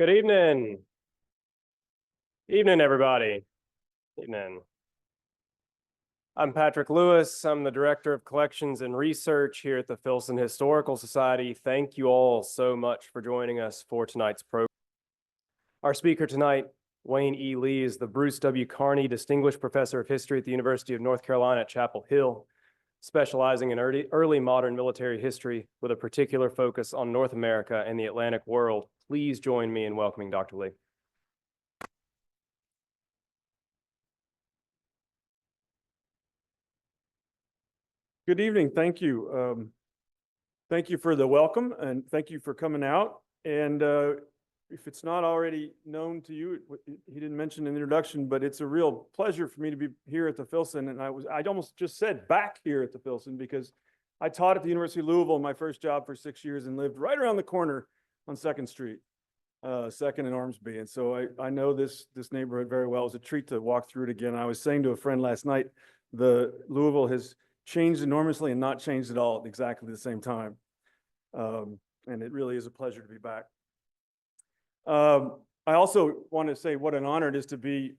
Good evening. Evening, everybody. Evening. I'm Patrick Lewis. I'm the Director of Collections and Research here at the Filson Historical Society. Thank you all so much for joining us for tonight's program. Our speaker tonight, Wayne E. Lee, is the Bruce W. Carney Distinguished Professor of History at the University of North Carolina at Chapel Hill, specializing in early modern military history with a particular focus on North America and the Atlantic world. Please join me in welcoming Dr. Lee. Good evening. Thank you. Thank you for the welcome and thank you for coming out. And if it's not already known to you, he didn't mention in the introduction, but it's a real pleasure for me to be here at the Filson. And I almost just said back here at the Filson because I taught at the University of Louisville, my first job for 6 years, and lived right around the corner on 2nd Street, 2nd and Ormsby. And so I know this neighborhood very well. It was a treat to walk through it again. I was saying to a friend last night, the Louisville has changed enormously and not changed at all at exactly the same time. And it really is a pleasure to be back. I also want to say what an honor it is to be,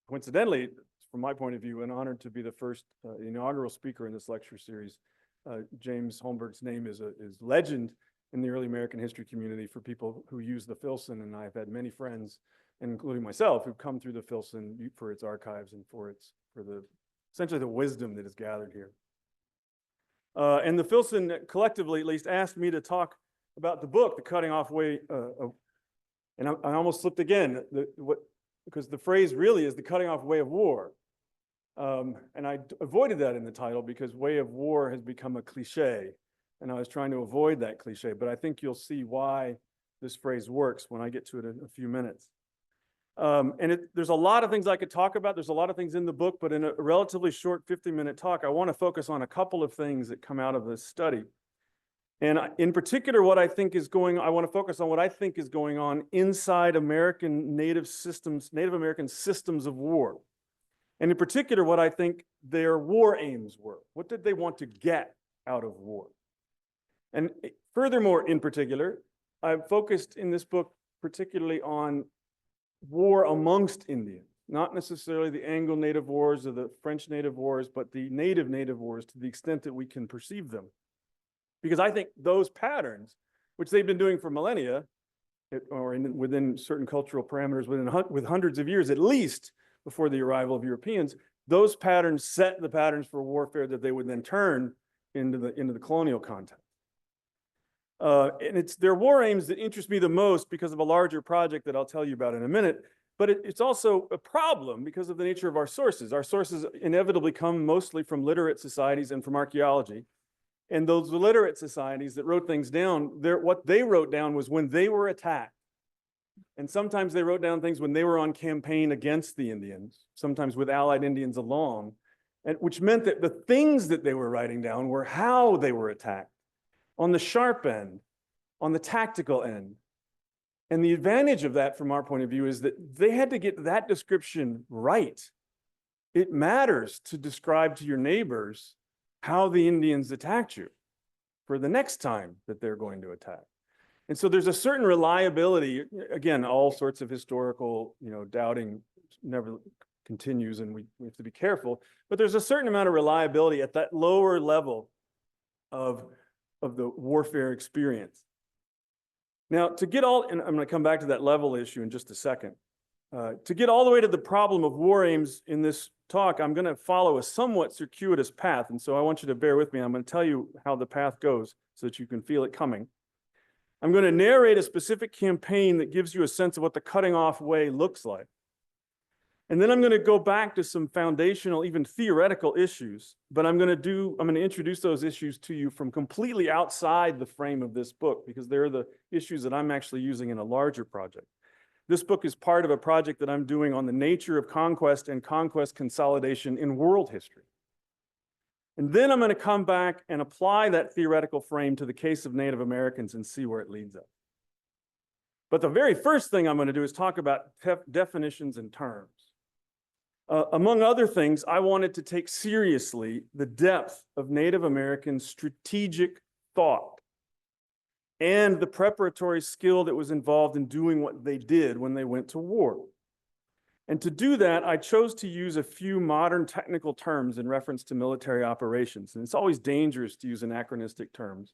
coincidentally, from my point of view, an honor to be the first inaugural speaker in this lecture series. James Holmberg's name is legend in the early American history community for people who use the Filson, and I've had many friends, including myself, who've come through the Filson for its archives and for essentially the wisdom that is gathered here. And the Filson collectively at least asked me to talk about the book, The Cutting Off Way, and I almost slipped again, because the phrase really is the cutting off way of war. And I avoided that in the title because way of war has become a cliche, and I was trying to avoid that cliche, but I think you'll see why this phrase works when I get to it in a few minutes. There's a lot of things I could talk about. There's a lot of things in the book, but in a relatively short 50-minute talk, I want to focus on a couple of things that come out of this study. And in particular, I want to focus on what I think is going on inside Native American systems of war. And in particular, what I think their war aims were. What did they want to get out of war? And furthermore, in particular, I've focused in this book particularly on war amongst Indians, not necessarily the Anglo-Native wars or the French Native wars, but the Native wars to the extent that we can perceive them. Because I think those patterns, which they've been doing for millennia, or within certain cultural parameters, with hundreds of years at least before the arrival of Europeans, those patterns set the patterns for warfare that they would then turn into the colonial context. And it's their war aims that interest me the most because of a larger project that I'll tell you about in a minute. But it's also a problem because of the nature of our sources. Our sources inevitably come mostly from literate societies and from archaeology. And those literate societies that wrote things down, what they wrote down was when they were attacked. And sometimes they wrote down things when they were on campaign against the Indians, sometimes with allied Indians along, which meant that the things that they were writing down were how they were attacked. On the sharp end, on the tactical end. And the advantage of that from our point of view is that they had to get that description right. It matters to describe to your neighbors how the Indians attacked you for the next time that they're going to attack. And so there's a certain reliability, again, all sorts of historical, doubting never continues and we have to be careful, but there's a certain amount of reliability at that lower level of the warfare experience. Now, and I'm going to come back to that level issue in just a second. To get all the way to the problem of war aims in this talk, I'm going to follow a somewhat circuitous path. And so I want you to bear with me. I'm going to tell you how the path goes so that you can feel it coming. I'm going to narrate a specific campaign that gives you a sense of what the cutting off way looks like. And then I'm going to go back to some foundational, even theoretical issues, but I'm going to introduce those issues to you from completely outside the frame of this book, because they're the issues that I'm actually using in a larger project. This book is part of a project that I'm doing on the nature of conquest and conquest consolidation in world history. And then I'm going to come back and apply that theoretical frame to the case of Native Americans and see where it leads us. But the very first thing I'm going to do is talk about definitions and terms. Among other things, I wanted to take seriously the depth of Native American strategic thought and the preparatory skill that was involved in doing what they did when they went to war. And to do that, I chose to use a few modern technical terms in reference to military operations. And it's always dangerous to use anachronistic terms.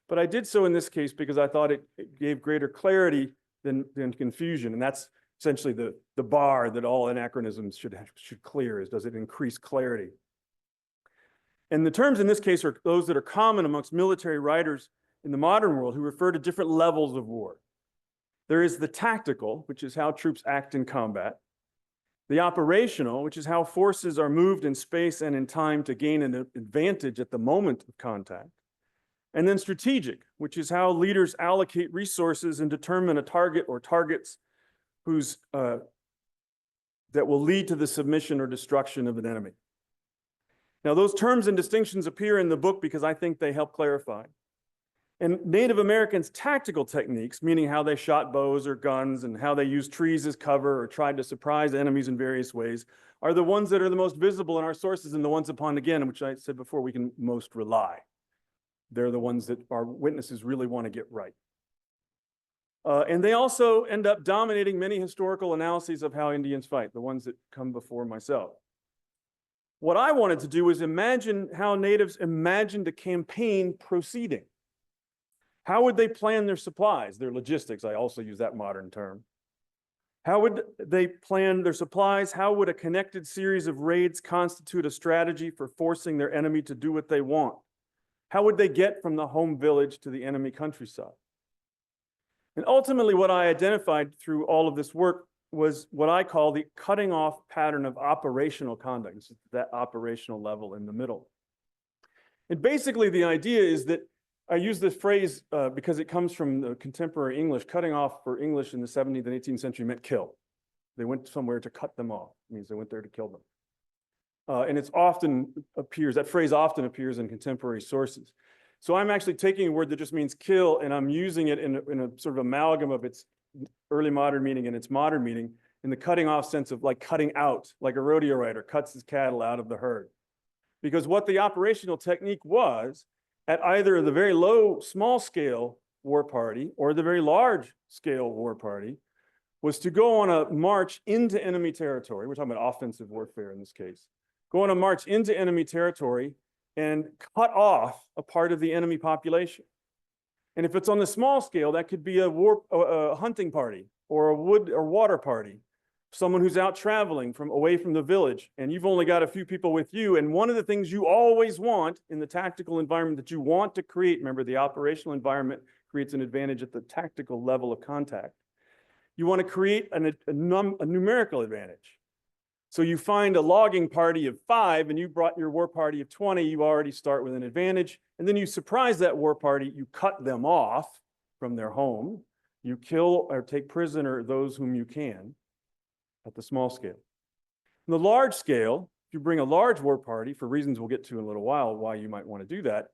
But I did so in this case because I thought it gave greater clarity than confusion. And that's essentially the bar that all anachronisms should clear, is does it increase clarity? And the terms in this case are those that are common amongst military writers in the modern world who refer to different levels of war. There is the tactical, which is how troops act in combat. The operational, which is how forces are moved in space and in time to gain an advantage at the moment of contact. And then strategic, which is how leaders allocate resources and determine a target or targets whose that will lead to the submission or destruction of an enemy. Now, those terms and distinctions appear in the book because I think they help clarify. And Native Americans' tactical techniques, meaning how they shot bows or guns and how they used trees as cover or tried to surprise enemies in various ways, are the ones that are the most visible in our sources and the ones upon, again, which I said before, we can most rely. They're the ones that our witnesses really want to get right. And they also end up dominating many historical analyses of how Indians fight, the ones that come before myself. What I wanted to do was imagine how natives imagined a campaign proceeding. How would they plan their supplies, their logistics? I also use that modern term. How would they plan their supplies? How would a connected series of raids constitute a strategy for forcing their enemy to do what they want? How would they get from the home village to the enemy countryside? And ultimately, what I identified through all of this work was what I call the cutting off pattern of operational conduct. It's that operational level in the middle. And basically, the idea is that I use this phrase because it comes from the contemporary English. Cutting off for English in the 17th and 18th century meant kill. They went somewhere to cut them off. It means they went there to kill them. And that phrase often appears in contemporary sources. So I'm actually taking a word that just means kill, and I'm using it in a sort of amalgam of its early modern meaning and its modern meaning in the cutting off sense of like cutting out, like a rodeo rider cuts his cattle out of the herd. Because what the operational technique was, at either the very low, small scale war party or the very large scale war party, was to go on a march into enemy territory. We're talking about offensive warfare in this case. Go on a march into enemy territory and cut off a part of the enemy population. And if it's on the small scale, that could be a hunting party or a wood or water party, someone who's out traveling away from the village, and you've only got a few people with you. And one of the things you always want in the tactical environment that you want to create, remember, the operational environment creates an advantage at the tactical level of contact. You want to create a numerical advantage. So you find a logging party of 5 and you brought your war party of 20, you already start with an advantage. And then you surprise that war party, you cut them off from their home, you kill or take prisoner those whom you can at the small scale. In the large scale, if you bring a large war party, for reasons we'll get to in a little while why you might want to do that,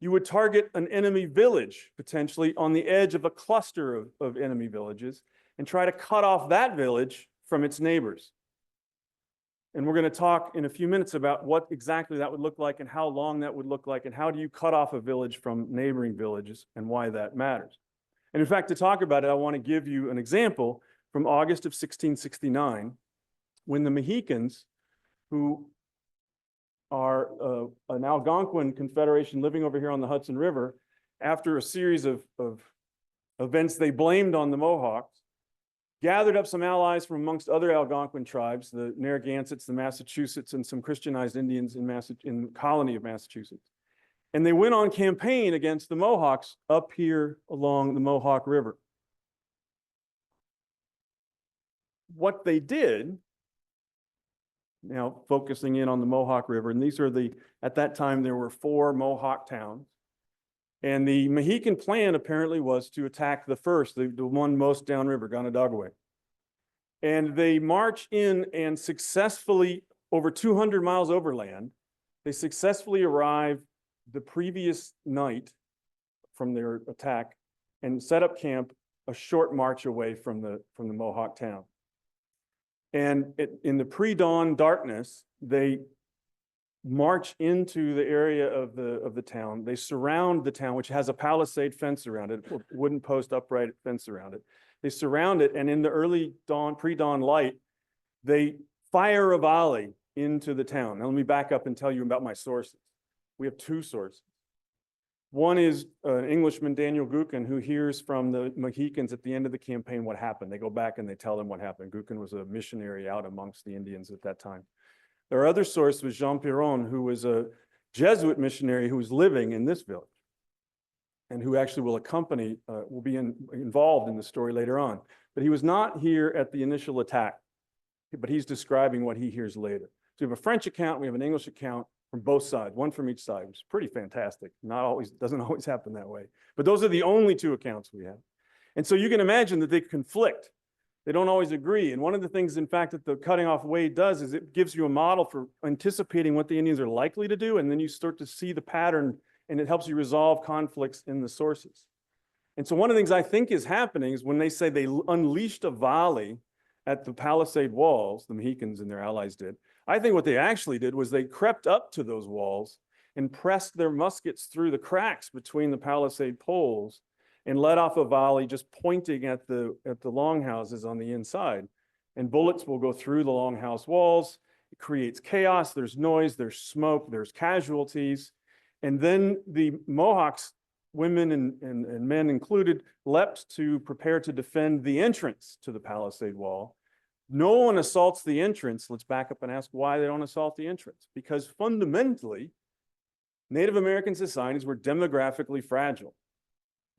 you would target an enemy village, potentially on the edge of a cluster of enemy villages, and try to cut off that village from its neighbors. And we're going to talk in a few minutes about what exactly that would look like and how long that would look like and how do you cut off a village from neighboring villages and why that matters. And in fact, to talk about it, I want to give you an example from August of 1669, when the Mohicans, who are an Algonquin confederation living over here on the Hudson River, after a series of events they blamed on the Mohawks, gathered up some allies from amongst other Algonquin tribes, the Narragansetts, the Massachusetts, and some Christianized Indians in the colony of Massachusetts. And they went on campaign against the Mohawks up here along the Mohawk River. What they did, now focusing in on the Mohawk River, and these are at that time there were 4 Mohawk towns. And the Mohican plan apparently was to attack the first, the one most downriver, Ganadagway. And they march in and successfully, over 200 miles overland, they successfully arrive the previous night from their attack and set up camp a short march away from the Mohawk town. And in the pre-dawn darkness, they march into the area of the town. They surround the town, which has a palisade fence around it, a wooden post upright fence around it. They surround it, and in the early dawn, pre-dawn light, they fire a volley into the town. Now let me back up and tell you about my sources. We have two sources. One is an Englishman, Daniel Gookin, who hears from the Mohicans at the end of the campaign what happened. They go back and they tell them what happened. Gookin was a missionary out amongst the Indians at that time. Their other source was Jean Piron, who was a Jesuit missionary who was living in this village and who actually will accompany, will be involved in the story later on. But he was not here at the initial attack, but he's describing what he hears later. So we have a French account, we have an English account from both sides, one from each side, which is pretty fantastic. Not always, doesn't always happen that way. But those are the only two accounts we have. And so you can imagine that they conflict. They don't always agree. And one of the things, in fact, that the cutting off way does is it gives you a model for anticipating what the Indians are likely to do, and then you start to see the pattern, and it helps you resolve conflicts in the sources. And so one of the things I think is happening is when they say they unleashed a volley at the palisade walls, the Mohicans and their allies did, I think what they actually did was they crept up to those walls and pressed their muskets through the cracks between the palisade poles and let off a volley just pointing at the longhouses on the inside. And bullets will go through the longhouse walls. It creates chaos. There's noise, there's smoke, there's casualties. And then the Mohawks, women and men included, leapt to prepare to defend the entrance to the palisade wall. No one assaults the entrance. Let's back up and ask why they don't assault the entrance. Because fundamentally, Native American societies were demographically fragile.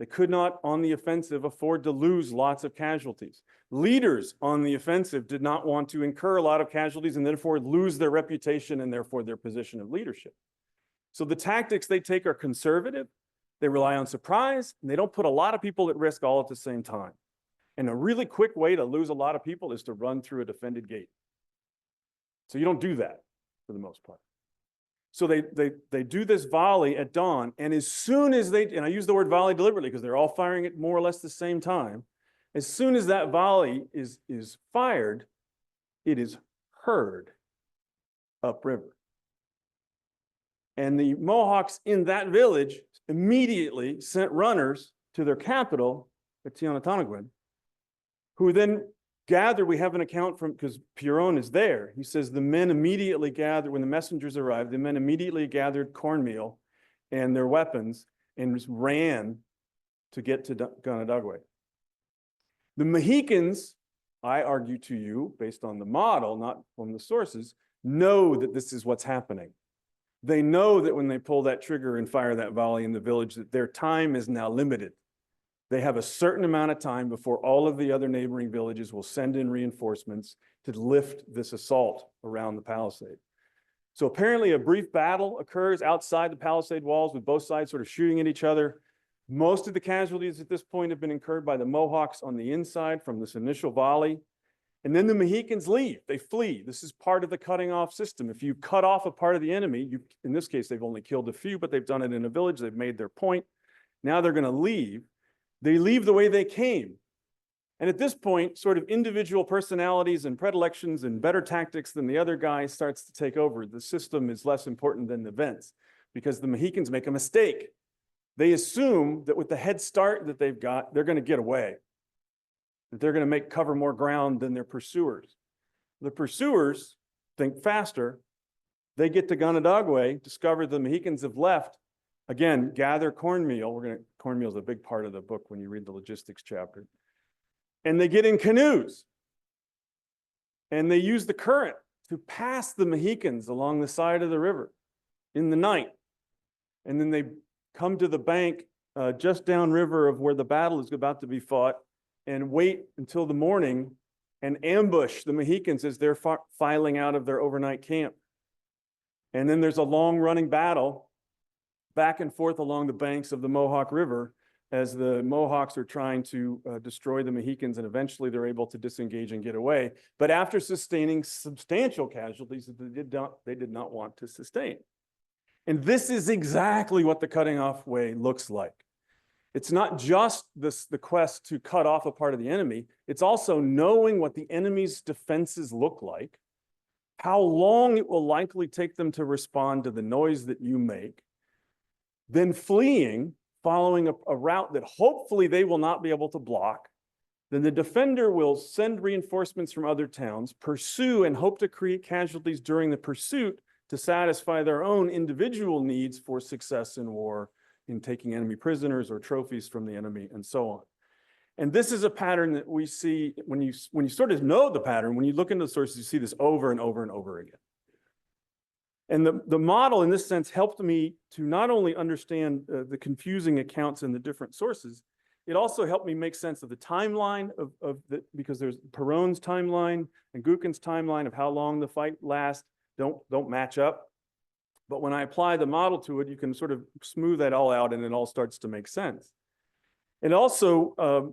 They could not, on the offensive, afford to lose lots of casualties. Leaders on the offensive did not want to incur a lot of casualties and therefore lose their reputation and therefore their position of leadership. So the tactics they take are conservative. They rely on surprise, and they don't put a lot of people at risk all at the same time. And a really quick way to lose a lot of people is to run through a defended gate. So you don't do that for the most part. So they do this volley at dawn, and as soon as and I use the word volley deliberately because they're all firing at more or less the same time, as soon as that volley is fired, it is heard upriver. And the Mohawks in that village immediately sent runners to their capital at Tionotonagwin, who then gathered. We have an account from, because Piron is there. He says the men immediately gathered, when the messengers arrived, the men immediately gathered cornmeal and their weapons and just ran to get to Ganadagwe. The Mohicans, I argue to you, based on the model, not from the sources, know that this is what's happening. They know that when they pull that trigger and fire that volley in the village, that their time is now limited. They have a certain amount of time before all of the other neighboring villages will send in reinforcements to lift this assault around the palisade. So apparently a brief battle occurs outside the palisade walls with both sides sort of shooting at each other. Most of the casualties at this point have been incurred by the Mohawks on the inside from this initial volley. And then the Mohicans leave, they flee. This is part of the cutting off system. If you cut off a part of the enemy, in this case, they've only killed a few, but they've done it in a village, they've made their point. Now they're gonna leave. They leave the way they came. And at this point, sort of individual personalities and predilections and better tactics than the other guy starts to take over. The system is less important than the events because the Mohicans make a mistake. They assume that with the head start that they've got, they're going to get away, that they're going to cover more ground than their pursuers. The pursuers think faster. They get to Ganadagwe, discover the Mohicans have left, again, gather cornmeal. Cornmeal is a big part of the book when you read the logistics chapter. And they get in canoes. And they use the current to pass the Mohicans along the side of the river in the night. And then they come to the bank just downriver of where the battle is about to be fought and wait until the morning and ambush the Mohicans as they're filing out of their overnight camp. And then there's a long running battle back and forth along the banks of the Mohawk River as the Mohawks are trying to destroy the Mohicans, and eventually they're able to disengage and get away. But after sustaining substantial casualties that they did not want to sustain. And this is exactly what the cutting off way looks like. It's not just the quest to cut off a part of the enemy. It's also knowing what the enemy's defenses look like how long it will likely take them to respond to the noise that you make, then fleeing, following a route that hopefully they will not be able to block. Then the defender will send reinforcements from other towns, pursue and hope to create casualties during the pursuit to satisfy their own individual needs for success in war, in taking enemy prisoners or trophies from the enemy, and so on. And this is a pattern that we see when you sort of know the pattern, when you look into the sources, you see this over and over and over again. And the model in this sense helped me to not only understand the confusing accounts in the different sources, it also helped me make sense of the timeline because there's Perron's timeline and Gukin's timeline of how long the fight lasts don't match up. But when I apply the model to it, you can sort of smooth that all out and it all starts to make sense. It also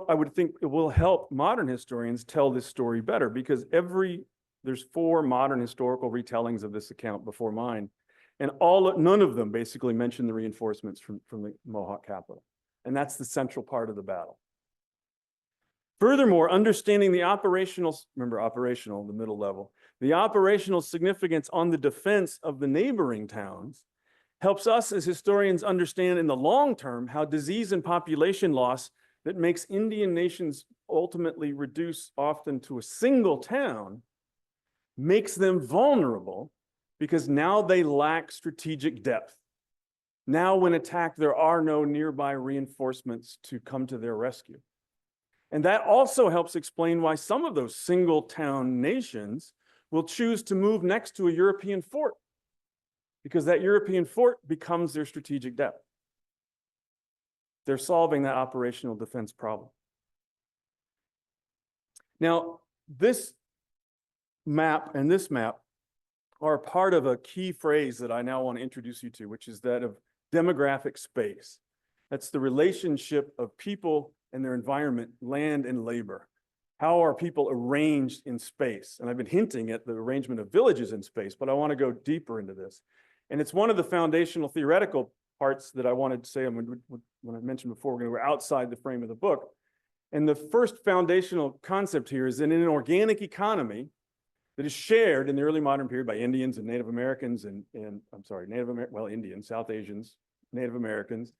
I would think it will help modern historians tell this story better because there's 4 modern historical retellings of this account before mine. And none of them basically mention the reinforcements from the Mohawk capital. And that's the central part of the battle. Furthermore, understanding the operational, the middle level, the operational significance on the defense of the neighboring towns helps us as historians understand in the long term how disease and population loss that makes Indian nations ultimately reduce often to a single town makes them vulnerable because now they lack strategic depth. Now when attacked, there are no nearby reinforcements to come to their rescue. And that also helps explain why some of those single town nations will choose to move next to a European fort, because that European fort becomes their strategic depth. They're solving that operational defense problem. Now, this map and this map are part of a key phrase that I now want to introduce you to, which is that of demographic space. That's the relationship of people and their environment, land and labor. How are people arranged in space? And I've been hinting at the arrangement of villages in space, but I want to go deeper into this. And it's one of the foundational theoretical parts that I wanted to say when I mentioned before, we're outside the frame of the book. And the first foundational concept here is that in an organic economy that is shared in the early modern period by Indians and Native Americans Indians, South Asians, Native Americans,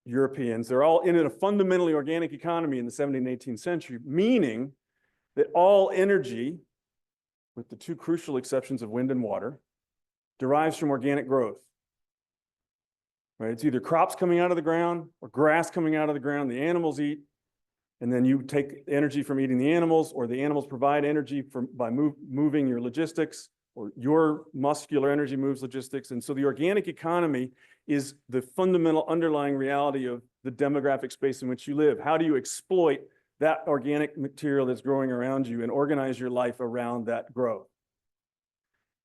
Europeans, they're all in a fundamentally organic economy in the 17th and 18th century, meaning that all energy, with the 2 crucial exceptions of wind and water, derives from organic growth. Right? It's either crops coming out of the ground or grass coming out of the ground, the animals eat, and then you take energy from eating the animals, or the animals provide energy by moving your logistics, or your muscular energy moves logistics. And so the organic economy is the fundamental underlying reality of the demographic space in which you live. How do you exploit that organic material that's growing around you and organize your life around that growth?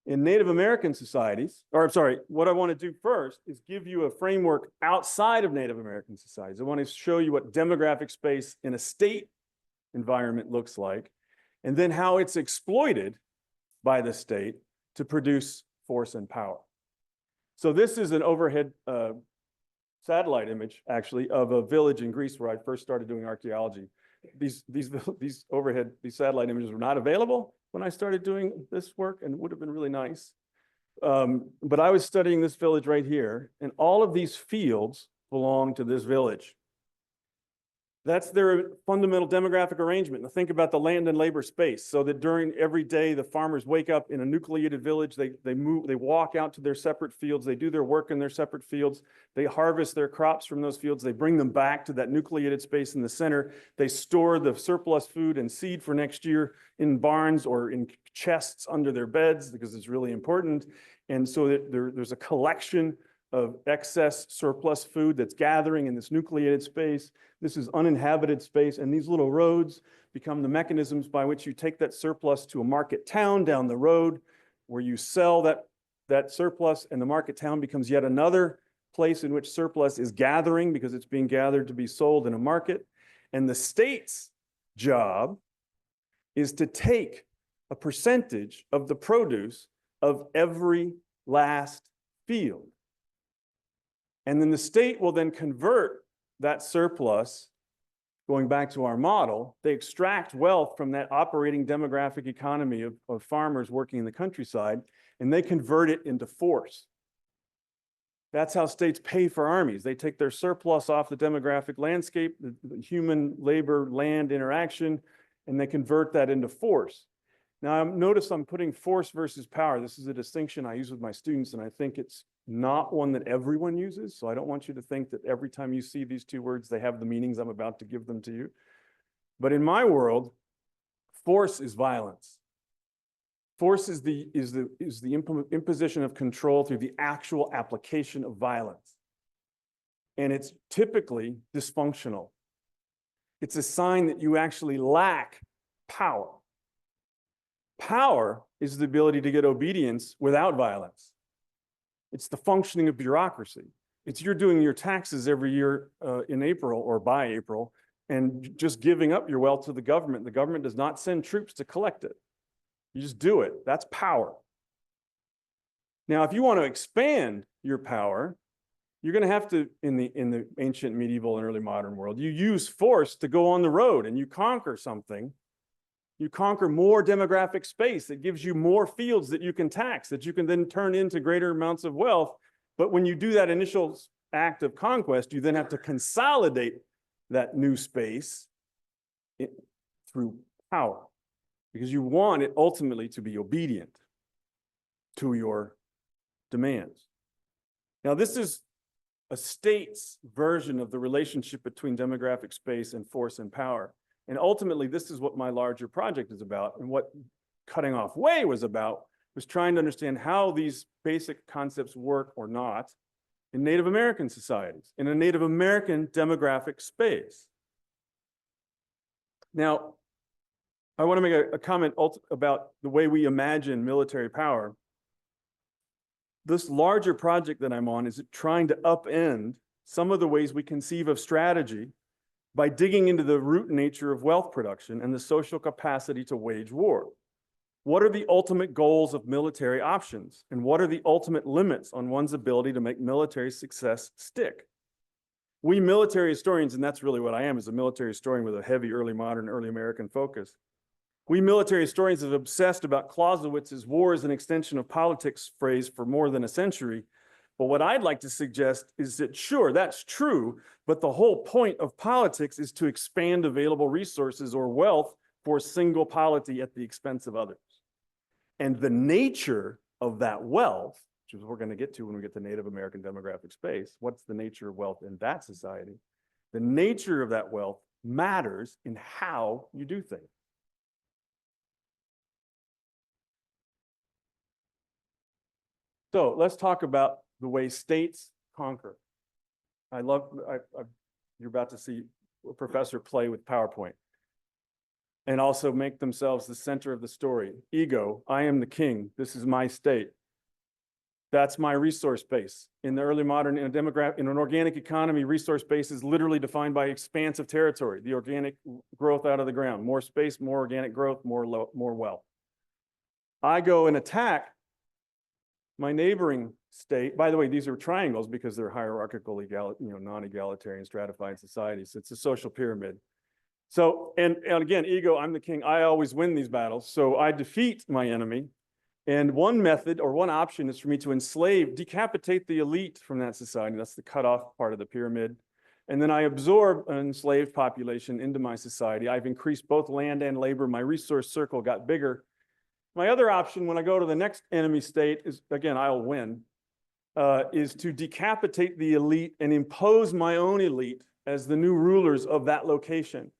In Native American societies, what I want to do first is give you a framework outside of Native American societies. I want to show you what demographic space in a state environment looks like, and then how it's exploited by the state to produce force and power. So this is an overhead satellite image, actually, of a village in Greece where I first started doing archaeology. These satellite images were not available when I started doing this work, and it would have been really nice. But I was studying this village right here, and all of these fields belong to this village. That's their fundamental demographic arrangement. Now think about the land and labor space, so that during every day, the farmers wake up in a nucleated village, they walk out to their separate fields, they do their work in their separate fields, they harvest their crops from those fields, they bring them back to that nucleated space in the center, they store the surplus food and seed for next year in barns or in chests under their beds, because it's really important. And so that there's a collection of excess surplus food that's gathering in this nucleated space. This is uninhabited space, and these little roads become the mechanisms by which you take that surplus to a market town down the road, where you sell that surplus, and the market town becomes yet another place in which surplus is gathering, because it's being gathered to be sold in a market. And the state's job is to take a percentage of the produce of every last field. And then the state will then convert that surplus going back to our model, they extract wealth from that operating demographic economy of farmers working in the countryside, and they convert it into force. That's how states pay for armies. They take their surplus off the demographic landscape, the human labor land interaction, and they convert that into force. Now, notice I'm putting force versus power. This is a distinction I use with my students, and I think it's not one that everyone uses. So I don't want you to think that every time you see these two words, they have the meanings I'm about to give them to you. But in my world, force is violence. Force is the imposition of control through the actual application of violence. And it's typically dysfunctional. It's a sign that you actually lack power. Power is the ability to get obedience without violence. It's the functioning of bureaucracy. It's you're doing your taxes every year in April or by April and just giving up your wealth to the government. The government does not send troops to collect it. You just do it. That's power. Now, if you want to expand your power, you're going to have to, in the ancient, medieval, and early modern world, you use force to go on the road and you conquer something. You conquer more demographic space. It gives you more fields that you can tax, that you can then turn into greater amounts of wealth. But when you do that initial act of conquest, you then have to consolidate that new space through power, because you want it ultimately to be obedient to your demands. Now, this is a state's version of the relationship between demographic space and force and power. And ultimately, this is what my larger project is about. And what Cutting Off Way was about was trying to understand how these basic concepts work or not in Native American societies, in a Native American demographic space. Now, I want to make a comment about the way we imagine military power. This larger project that I'm on is trying to upend some of the ways we conceive of strategy by digging into the root nature of wealth production and the social capacity to wage war. What are the ultimate goals of military options? And what are the ultimate limits on one's ability to make military success stick? We military historians, and that's really what I am, is a military historian with a heavy early modern, early American focus. We military historians have obsessed about Clausewitz's war as an extension of politics phrase for more than a century. But what I'd like to suggest is that, sure, that's true, but the whole point of politics is to expand available resources or wealth for single polity at the expense of others. And the nature of that wealth, which is what we're going to get to when we get to Native American demographic space, what's the nature of wealth in that society? The nature of that wealth matters in how you do things. So let's talk about the way states conquer. You're about to see a professor play with PowerPoint and also make themselves the center of the story. Ego, I am the king. This is my state. That's my resource base. In the early modern, in an organic economy, resource base is literally defined by expansive territory, the organic growth out of the ground. More space, more organic growth, more wealth. I go and attack my neighboring state. By the way, these are triangles because they're hierarchical, non-egalitarian stratified societies. It's a social pyramid. So, and again, ego, I'm the king. I always win these battles. So I defeat my enemy. And one method or one option is for me to decapitate the elite from that society. That's the cutoff part of the pyramid. And then I absorb an enslaved population into my society. I've increased both land and labor. My resource circle got bigger. My other option when I go to the next enemy state is, again, I'll win, is to decapitate the elite and impose my own elite as the new rulers of that location.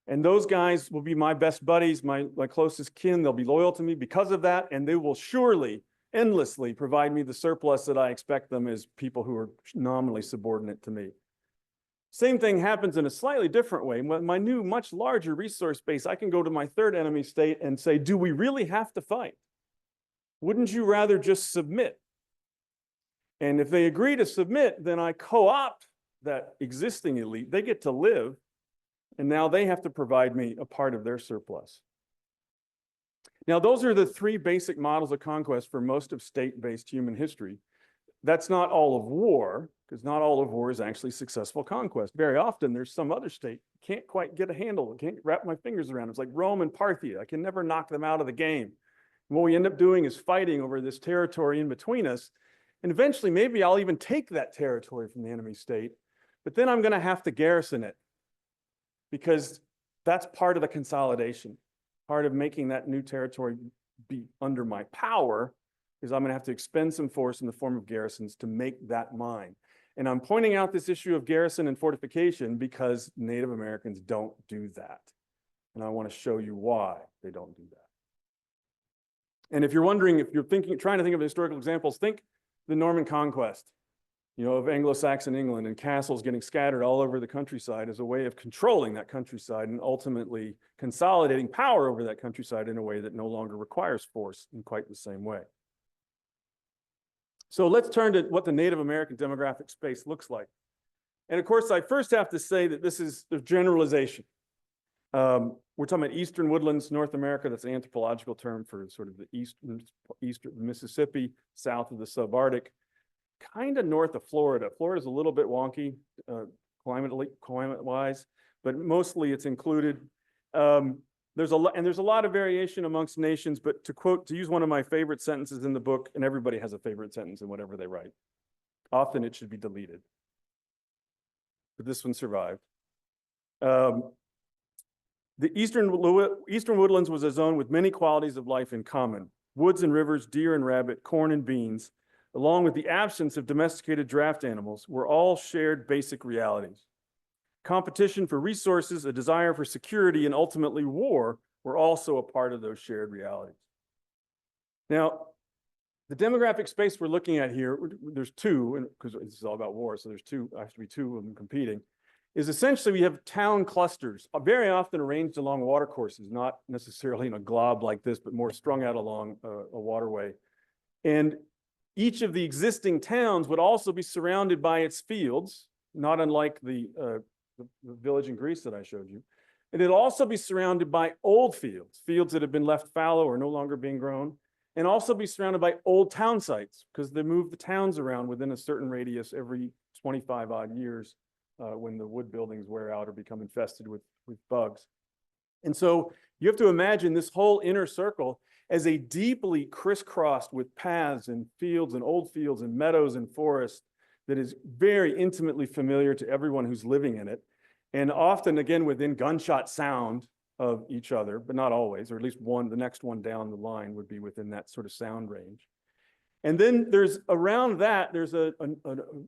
And those guys will be my best buddies, my closest kin. They'll be loyal to me because of that, and they will surely, endlessly provide me the surplus that I expect them as people who are nominally subordinate to me. Same thing happens in a slightly different way. My new, much larger resource base, I can go to my third enemy state and say, do we really have to fight? Wouldn't you rather just submit? And if they agree to submit, then I co-opt that existing elite. They get to live, and now they have to provide me a part of their surplus. Now, those are the three basic models of conquest for most of state-based human history. That's not all of war, because not all of war is actually successful conquest. Very often there's some other state, can't quite get a handle, can't wrap my fingers around. It's like Rome and Parthia. I can never knock them out of the game. And what we end up doing is fighting over this territory in between us. And eventually, maybe I'll even take that territory from the enemy state, but then I'm going to have to garrison it because that's part of the consolidation. Part of making that new territory be under my power is I'm going to have to expend some force in the form of garrisons to make that mine. And I'm pointing out this issue of garrison and fortification because Native Americans don't do that. And I want to show you why they don't do that. And if you're wondering, if you're trying to think of historical examples, think the Norman Conquest, of Anglo-Saxon England and castles getting scattered all over the countryside as a way of controlling that countryside and ultimately consolidating power over that countryside in a way that no longer requires force in quite the same way. So let's turn to what the Native American demographic space looks like. And of course, I first have to say that this is a generalization. We're talking about eastern woodlands, North America. That's an anthropological term for sort of the eastern Mississippi, south of the subarctic, kind of north of Florida. Florida's a little bit wonky climate-wise, but mostly it's included. There's a lot of variation amongst nations, but to use one of my favorite sentences in the book, and everybody has a favorite sentence in whatever they write, often it should be deleted. But this one survived. The eastern woodlands was a zone with many qualities of life in common. Woods and rivers, deer and rabbit, corn and beans, along with the absence of domesticated draft animals, were all shared basic realities. Competition for resources, a desire for security, and ultimately war were also a part of those shared realities. Now, the demographic space we're looking at here, there's two, because this is all about war, so there's actually two of them competing, is essentially we have town clusters, very often arranged along water courses, not necessarily in a glob like this, but more strung out along a waterway. And each of the existing towns would also be surrounded by its fields, not unlike the village in Greece that I showed you. And it'd also be surrounded by old fields, fields that have been left fallow or no longer being grown, and also be surrounded by old town sites because they move the towns around within a certain radius every 25 odd years when the wood buildings wear out or become infested with bugs. And so you have to imagine this whole inner circle as a deeply crisscrossed with paths and fields and old fields and meadows and forests that is very intimately familiar to everyone who's living in it. And often, again, within gunshot sound of each other, but not always, or at least the next one down the line would be within that sort of sound range. And then there's around that, there's a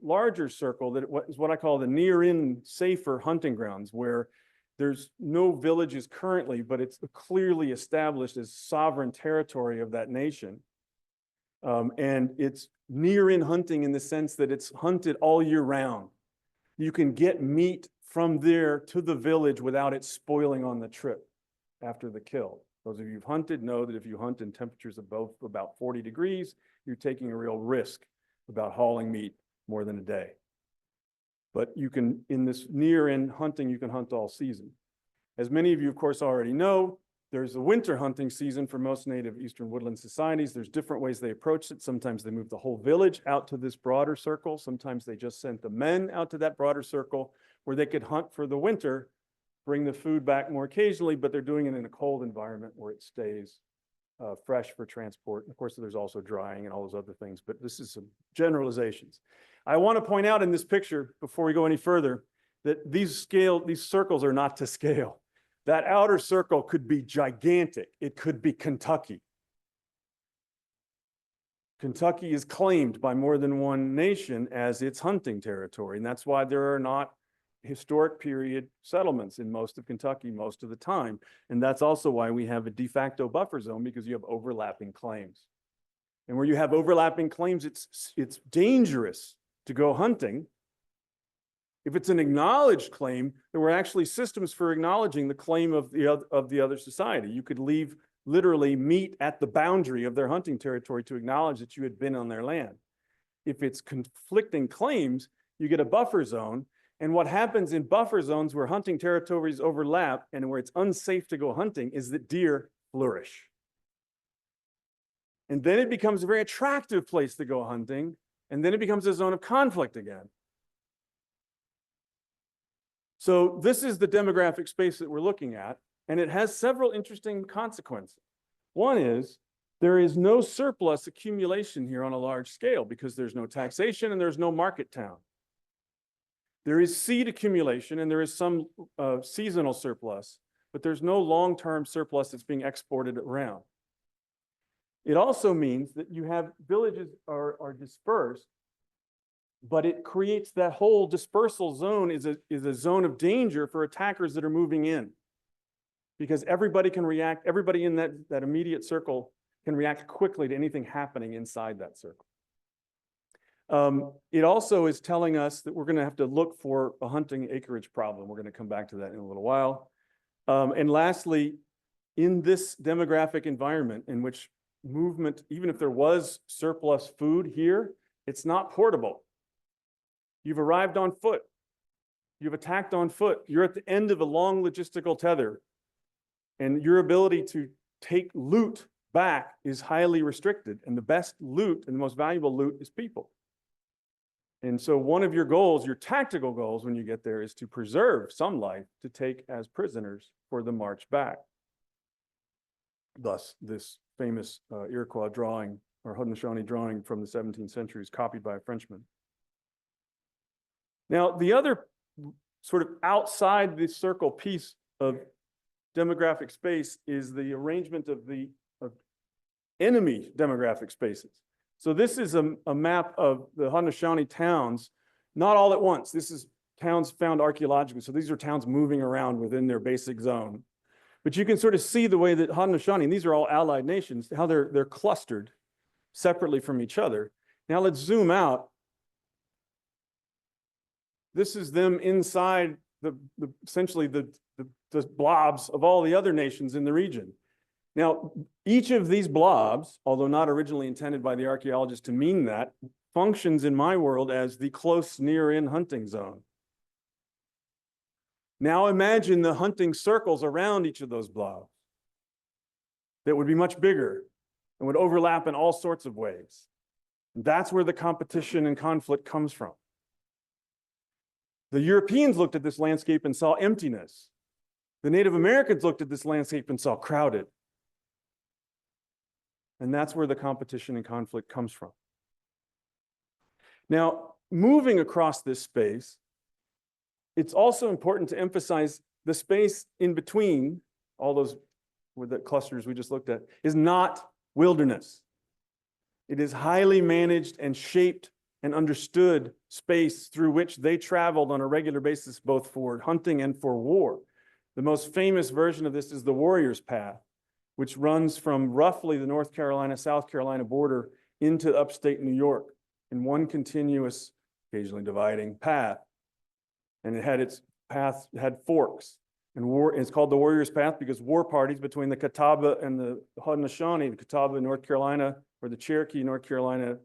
larger circle that is what I call the near-in safer hunting grounds, where there's no villages currently, but it's clearly established as sovereign territory of that nation. And it's near-in hunting in the sense that it's hunted all year round. You can get meat from there to the village without it spoiling on the trip after the kill. Those of you who've hunted know that if you hunt in temperatures above about 40 degrees, you're taking a real risk about hauling meat more than a day. But you can, in this near-in hunting, you can hunt all season. As many of you, of course, already know, there's a winter hunting season for most native eastern woodland societies. There's different ways they approach it. Sometimes they move the whole village out to this broader circle. Sometimes they just sent the men out to that broader circle where they could hunt for the winter, bring the food back more occasionally, but they're doing it in a cold environment where it stays fresh for transport. And of course, there's also drying and all those other things, but this is some generalizations. I want to point out in this picture, before we go any further, that these circles are not to scale. That outer circle could be gigantic. It could be Kentucky. Kentucky is claimed by more than one nation as its hunting territory, and that's why there are not historic period settlements in most of Kentucky most of the time. And that's also why we have a de facto buffer zone, because you have overlapping claims. And where you have overlapping claims, it's dangerous to go hunting. If it's an acknowledged claim, there were actually systems for acknowledging the claim of the other society. You could leave literally meat at the boundary of their hunting territory to acknowledge that you had been on their land. If it's conflicting claims, you get a buffer zone. And what happens in buffer zones where hunting territories overlap and where it's unsafe to go hunting is that deer flourish. And then it becomes a very attractive place to go hunting. And then it becomes a zone of conflict again. So this is the demographic space that we're looking at, and it has several interesting consequences. One is there is no surplus accumulation here on a large scale because there's no taxation and there's no market town. There is seed accumulation and there is some seasonal surplus, but there's no long-term surplus that's being exported around. It also means that you have villages are dispersed, but it creates that whole dispersal zone is a zone of danger for attackers that are moving in. Because everybody can react, everybody in that immediate circle can react quickly to anything happening inside that circle. It also is telling us that we're going to have to look for a hunting acreage problem. We're going to come back to that in a little while. And lastly, in this demographic environment in which movement, even if there was surplus food here, it's not portable. You've arrived on foot. You've attacked on foot. You're at the end of a long logistical tether. And your ability to take loot back is highly restricted. And the best loot and the most valuable loot is people. And so one of your goals, your tactical goals when you get there, is to preserve some life to take as prisoners for the march back. Thus, this famous Iroquois drawing or Haudenosaunee drawing from the 17th century is copied by a Frenchman. Now, the other sort of outside the circle piece of demographic space is the arrangement of the enemy demographic spaces. So this is a map of the Haudenosaunee towns, not all at once. This is towns found archaeologically. So these are towns moving around within their basic zone. But you can sort of see the way that Haudenosaunee, and these are all allied nations, how they're clustered separately from each other. Now let's zoom out. This is them inside essentially the blobs of all the other nations in the region. Now, each of these blobs, although not originally intended by the archaeologist to mean that, functions in my world as the close near-in hunting zone. Now imagine the hunting circles around each of those blobs that would be much bigger and would overlap in all sorts of ways. That's where the competition and conflict comes from. The Europeans looked at this landscape and saw emptiness. The Native Americans looked at this landscape and saw crowded. And that's where the competition and conflict comes from. Now, moving across this space, it's also important to emphasize the space in between all those with the clusters we just looked at is not wilderness. It is highly managed and shaped and understood space through which they traveled on a regular basis, both for hunting and for war. The most famous version of this is the Warrior's Path, which runs from roughly the North Carolina, South Carolina border into upstate New York in one continuous, occasionally dividing path. And it had its path, had forks. And it's called the Warrior's Path because war parties between the Catawba and the Haudenosaunee, the Catawba in North Carolina, or the Cherokee, North Carolina,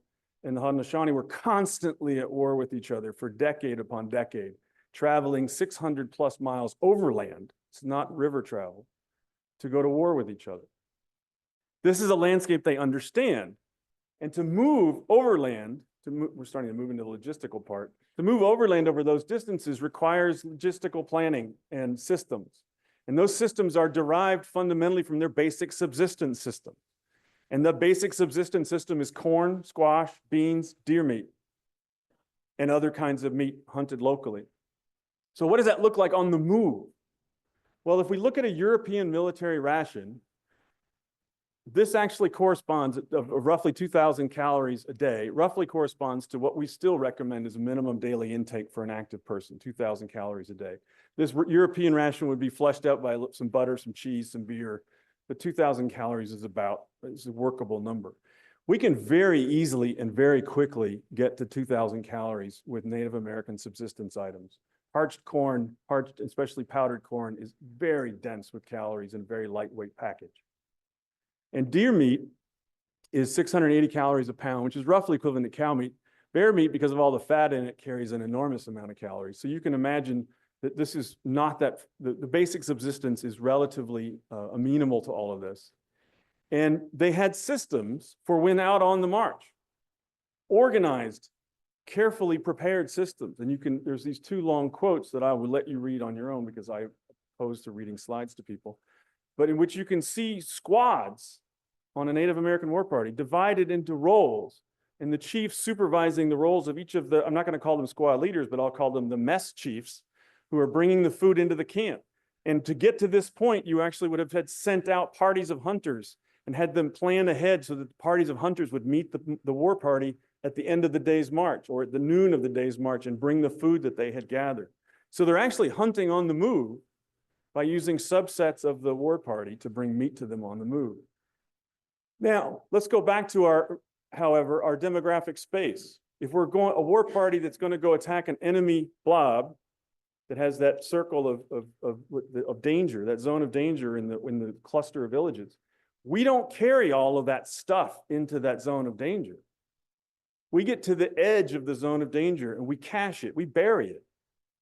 and the Haudenosaunee were constantly at war with each other for decade upon decade, traveling 600 plus miles overland. It's not river travel, to go to war with each other. This is a landscape they understand. And to move overland, we're starting to move into the logistical part, to move overland over those distances requires logistical planning and systems. And those systems are derived fundamentally from their basic subsistence system. And the basic subsistence system is corn, squash, beans, deer meat, and other kinds of meat hunted locally. So what does that look like on the move? Well, if we look at a European military ration, this actually corresponds of roughly 2,000 calories a day, roughly corresponds to what we still recommend as a minimum daily intake for an active person, 2,000 calories a day. This European ration would be fleshed out by some butter, some cheese, some beer, but 2,000 calories is a workable number. We can very easily and very quickly get to 2,000 calories with Native American subsistence items. Parched corn, especially powdered corn, is very dense with calories and a very lightweight package. And deer meat is 680 calories a pound, which is roughly equivalent to cow meat. Bear meat, because of all the fat in it, carries an enormous amount of calories. So you can imagine that this is not that, the basic subsistence is relatively amenable to all of this. And they had systems for when out on the march, organized carefully prepared systems. And there's these two long quotes that I will let you read on your own because I oppose to reading slides to people, but in which you can see squads on a Native American war party divided into roles, and the chief supervising the roles of each of the, I'm not going to call them squad leaders, but I'll call them the mess chiefs, who are bringing the food into the camp. And to get to this point, you actually would have had sent out parties of hunters and had them plan ahead so that the parties of hunters would meet the war party at the end of the day's march or at the noon of the day's march and bring the food that they had gathered. So they're actually hunting on the move by using subsets of the war party to bring meat to them on the move. Now, let's go back to however, our demographic space. If we're going, a war party that's going to go attack an enemy blob that has that circle of danger, that zone of danger in the cluster of villages, we don't carry all of that stuff into that zone of danger. We get to the edge of the zone of danger and we cache it, we bury it,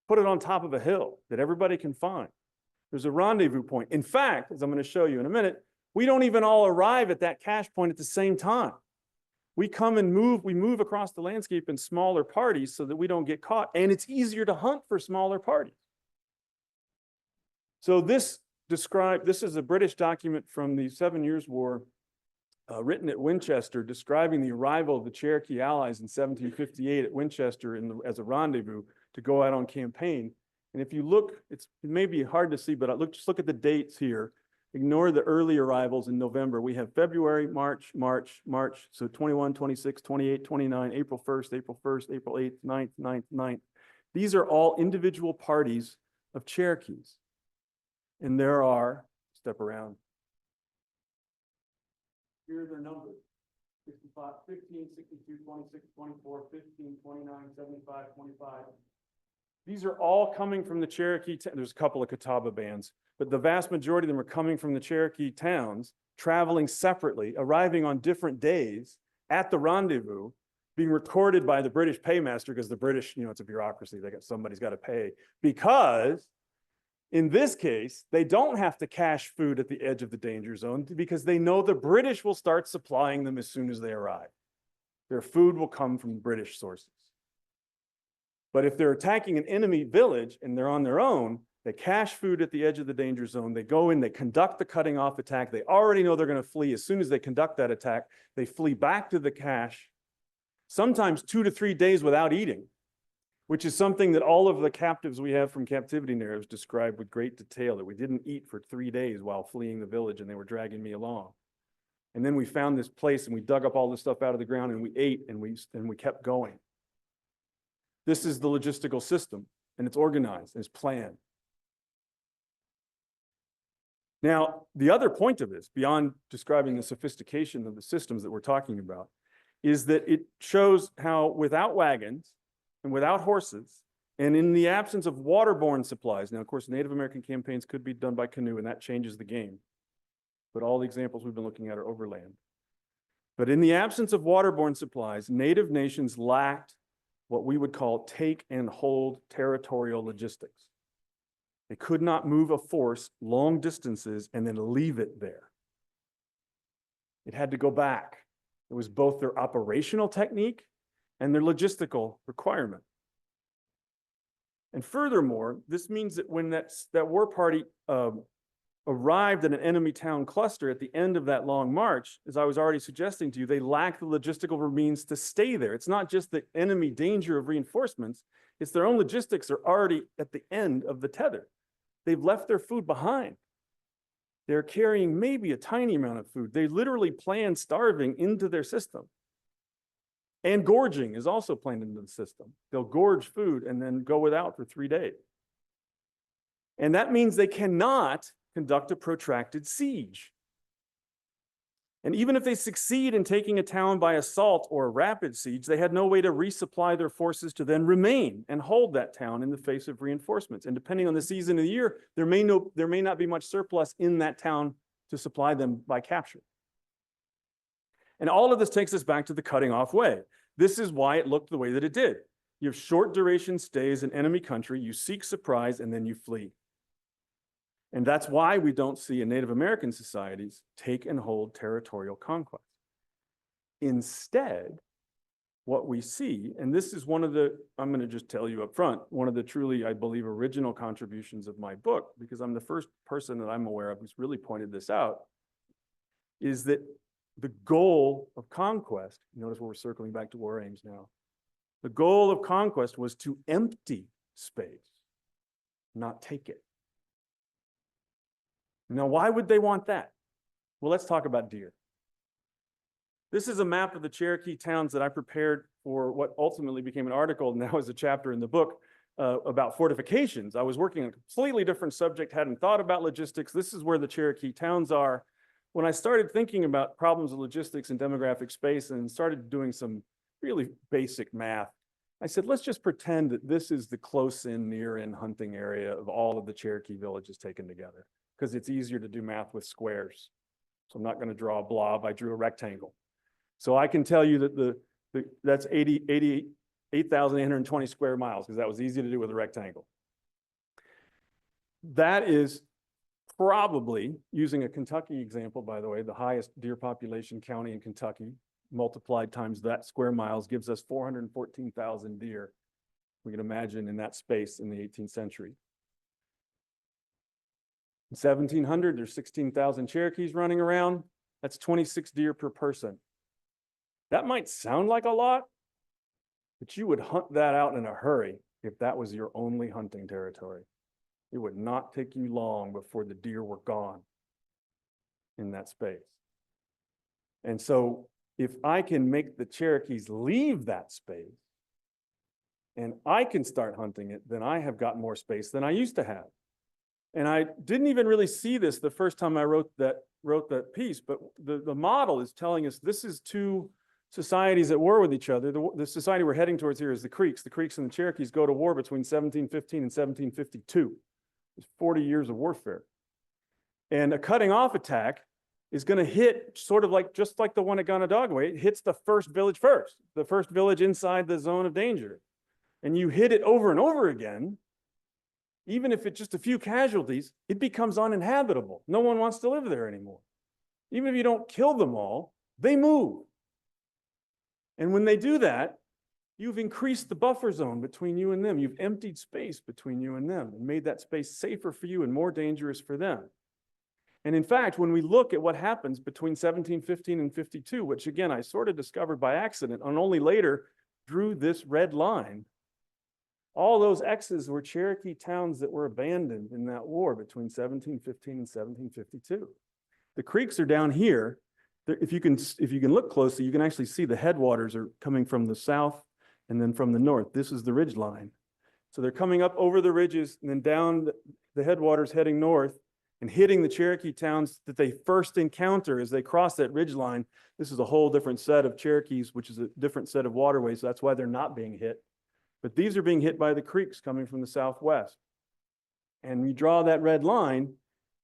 put it on top of a hill that everybody can find. There's a rendezvous point. In fact, as I'm going to show you in a minute, we don't even all arrive at that cache point at the same time. We move across the landscape in smaller parties so that we don't get caught, and it's easier to hunt for smaller parties. So this is a British document from the 7 Years' War, written at Winchester, describing the arrival of the Cherokee allies in 1758 at Winchester as a rendezvous to go out on campaign. And if you look, it may be hard to see, but just look at the dates here. Ignore the early arrivals in November. We have February, March. So 21, 26, 28, 29, April 1st, April 8th, 9th. These are all individual parties of Cherokees. And there are, step around. Here are their numbers. 65, 15, 62, 26, 24, 15, 29, 75, 25. These are all coming from the Cherokee. There's a couple of Catawba bands, but the vast majority of them are coming from the Cherokee towns, traveling separately, arriving on different days at the rendezvous, being recorded by the British paymaster, because the British, it's a bureaucracy. Somebody's got to pay, because in this case, they don't have to cache food at the edge of the danger zone because they know the British will start supplying them as soon as they arrive. Their food will come from British sources. But if they're attacking an enemy village and they're on their own, they cache food at the edge of the danger zone. They go in, they conduct the cutting off attack. They already know they're going to flee. As soon as they conduct that attack, they flee back to the cache, sometimes 2 to 3 days without eating, which is something that all of the captives we have from captivity narratives describe with great detail, that we didn't eat for 3 days while fleeing the village and they were dragging me along. And then we found this place and we dug up all this stuff out of the ground and we ate and we kept going. This is the logistical system, and it's organized, and it's planned. Now, the other point of this, beyond describing the sophistication of the systems that we're talking about, is that it shows how without wagons and without horses, and in the absence of waterborne supplies, now, of course, Native American campaigns could be done by canoe, and that changes the game. But all the examples we've been looking at are overland. But in the absence of waterborne supplies, Native nations lacked what we would call take and hold territorial logistics. They could not move a force long distances and then leave it there. It had to go back. It was both their operational technique and their logistical requirement. And furthermore, this means that when that war party arrived at an enemy town cluster at the end of that long march, as I was already suggesting to you, they lack the logistical means to stay there. It's not just the enemy danger of reinforcements, it's their own logistics are already at the end of the tether. They've left their food behind. They're carrying maybe a tiny amount of food. They literally plan starving into their system. And gorging is also planned into the system. They'll gorge food and then go without for 3 days. And that means they cannot conduct a protracted siege. And even if they succeed in taking a town by assault or a rapid siege, they had no way to resupply their forces to then remain and hold that town in the face of reinforcements. And depending on the season of the year, there may not be much surplus in that town to supply them by capture. And all of this takes us back to the cutting off way. This is why it looked the way that it did. You have short duration stays in enemy country, you seek surprise, and then you flee. And that's why we don't see in Native American societies take and hold territorial conquest. Instead, what we see, and this is one of the, I'm going to just tell you up front, one of the truly, I believe, original contributions of my book, because I'm the first person that I'm aware of who's really pointed this out, is that the goal of conquest, notice we're circling back to war aims now, the goal of conquest was to empty space, not take it. Now, why would they want that? Well, let's talk about deer. This is a map of the Cherokee towns that I prepared for what ultimately became an article, now is a chapter in the book about fortifications. I was working on a completely different subject, hadn't thought about logistics. This is where the Cherokee towns are. When I started thinking about problems of logistics and demographic space and started doing some really basic math, I said, let's just pretend that this is the close-in, near-in hunting area of all of the Cherokee villages taken together, because it's easier to do math with squares. So I'm not going to draw a blob. I drew a rectangle. So I can tell you that that's 8,820 square miles, because that was easy to do with a rectangle. That is probably, using a Kentucky example, by the way, the highest deer population county in Kentucky, multiplied times that square miles gives us 414,000 deer. We can imagine in that space in the 18th century. In 1700, there's 16,000 Cherokees running around. That's 26 deer per person. That might sound like a lot, but you would hunt that out in a hurry if that was your only hunting territory. It would not take you long before the deer were gone in that space. And so if I can make the Cherokees leave that space and I can start hunting it, then I have got more space than I used to have. And I didn't even really see this the first time I wrote that piece, but the model is telling us this is two societies at war with each other. The society we're heading towards here is the Creeks. The Creeks and the Cherokees go to war between 1715 and 1752. It's 40 years of warfare. And a cutting off attack is going to hit sort of like, just like the one at Ganadagway, it hits the first village first, the first village inside the zone of danger. And you hit it over and over again, even if it's just a few casualties, it becomes uninhabitable. No one wants to live there anymore. Even if you don't kill them all, they move. And when they do that, you've increased the buffer zone between you and them. You've emptied space between you and them and made that space safer for you and more dangerous for them. And in fact, when we look at what happens between 1715 and 52, which again, I sort of discovered by accident and only later drew this red line, all those X's were Cherokee towns that were abandoned in that war between 1715 and 1752. The Creeks are down here. If you can look closely, you can actually see the headwaters are coming from the south and then from the north. This is the ridge line. So they're coming up over the ridges and then down the headwaters heading north and hitting the Cherokee towns that they first encounter as they cross that ridge line. This is a whole different set of Cherokees, which is a different set of waterways. So that's why they're not being hit. But these are being hit by the Creeks coming from the southwest. And you draw that red line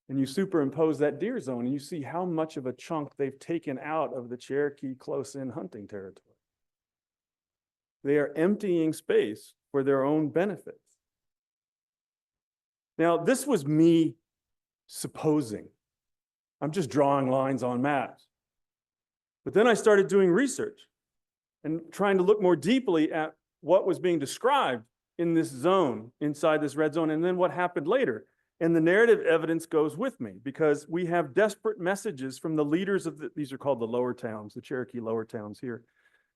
and you superimpose that deer zone and you see how much of a chunk they've taken out of the Cherokee close-in hunting territory. They are emptying space for their own benefits. Now, this was me supposing. I'm just drawing lines on maps. But then I started doing research and trying to look more deeply at what was being described in this zone, inside this red zone, and then what happened later. And the narrative evidence goes with me because we have desperate messages from the leaders of these are called the lower towns, the Cherokee lower towns here.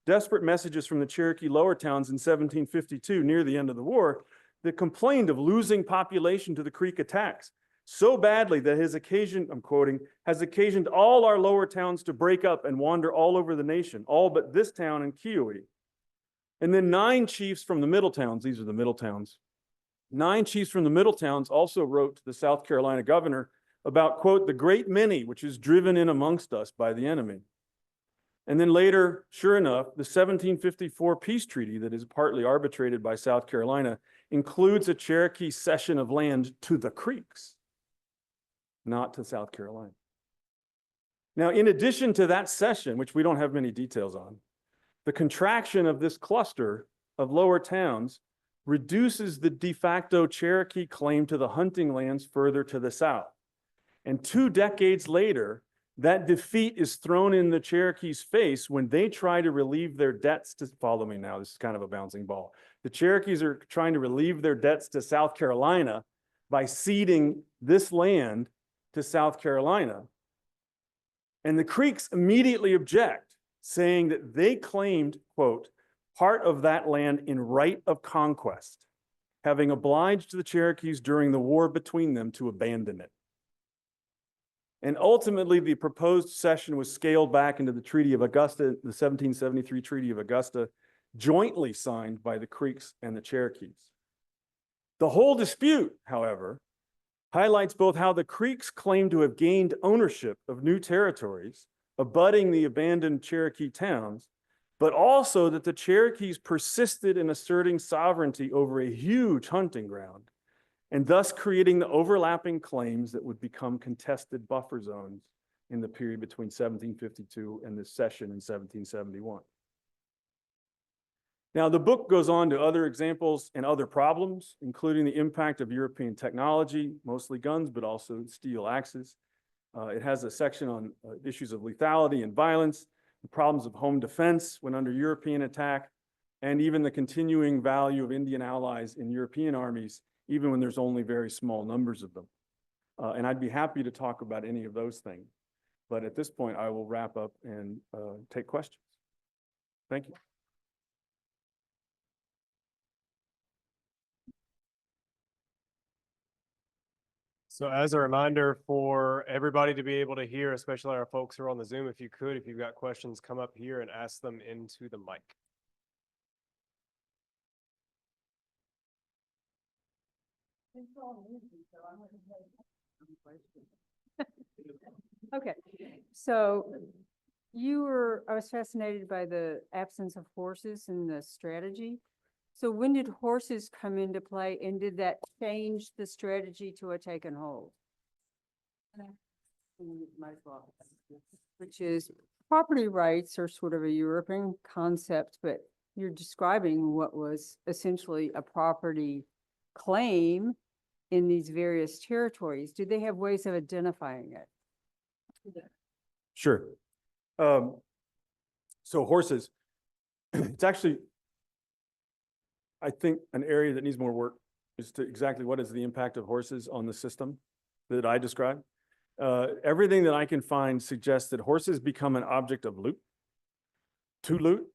Desperate messages from the Cherokee lower towns in 1752, near the end of the war, that complained of losing population to the Creek attacks so badly that I'm quoting, has occasioned all our lower towns to break up and wander all over the nation, all but this town and COWW. And then 9 chiefs from the middle towns, these are the middle towns, 9 chiefs from the middle towns also wrote to the South Carolina governor about, quote, the great many which is driven in amongst us by the enemy. And then later, sure enough, the 1754 peace treaty that is partly arbitrated by South Carolina includes a Cherokee cession of land to the Creeks, not to South Carolina. Now, in addition to that cession, which we don't have many details on, the contraction of this cluster of lower towns reduces the de facto Cherokee claim to the hunting lands further to the south. And 2 decades later, That defeat is thrown in the Cherokees' face when they try to relieve their debts to, follow me now, this is kind of a bouncing ball. The Cherokees are trying to relieve their debts to South Carolina by ceding this land to South Carolina. And the Creeks immediately object, saying that they claimed, quote, part of that land in right of conquest, having obliged the Cherokees during the war between them to abandon it. And ultimately, the proposed cession was scaled back into the Treaty of Augusta, the 1773 Treaty of Augusta, jointly signed by the Creeks and the Cherokees. The whole dispute, however, highlights both how the Creeks claim to have gained ownership of new territories, abutting the abandoned Cherokee towns, but also that the Cherokees persisted in asserting sovereignty over a huge hunting ground, and thus creating the overlapping claims that would become contested buffer zones in the period between 1752 and the cession in 1771. Now, the book goes on to other examples and other problems, including the impact of European technology, mostly guns, but also steel axes. It has a section on issues of lethality and violence, the problems of home defense when under European attack, and even the continuing value of Indian allies in European armies, even when there's only very small numbers of them. And I'd be happy to talk about any of those things. But at this point, I will wrap up and take questions. Thank you. So as a reminder for everybody to be able to hear, especially our folks who are on the Zoom, if you've got questions, come up here and ask them into the mic. Okay, so I was fascinated by the absence of horses in the strategy. So when did horses come into play, and did that change the strategy to a taken hold? Which is, property rights are sort of a European concept, but you're describing what was essentially a property claim in these various territories. Do they have ways of identifying it? Sure. So horses, it's actually, I think, an area that needs more work is to exactly what is the impact of horses on the system that I described. Everything that I can find suggests that horses become an object of loot, to loot,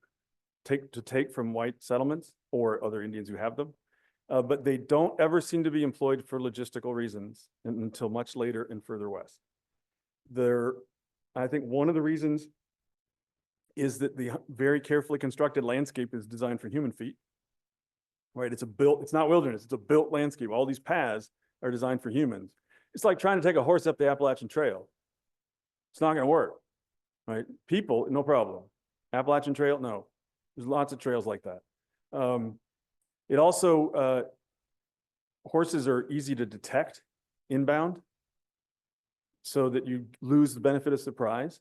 to take from white settlements or other Indians who have them. But they don't ever seem to be employed for logistical reasons until much later and further west. I think one of the reasons is that the very carefully constructed landscape is designed for human feet. Right, it's not wilderness, it's a built landscape. All these paths are designed for humans. It's like trying to take a horse up the Appalachian Trail. It's not gonna work, right? People, no problem. Appalachian Trail, no. There's lots of trails like that. It also, horses are easy to detect inbound so that you lose the benefit of surprise.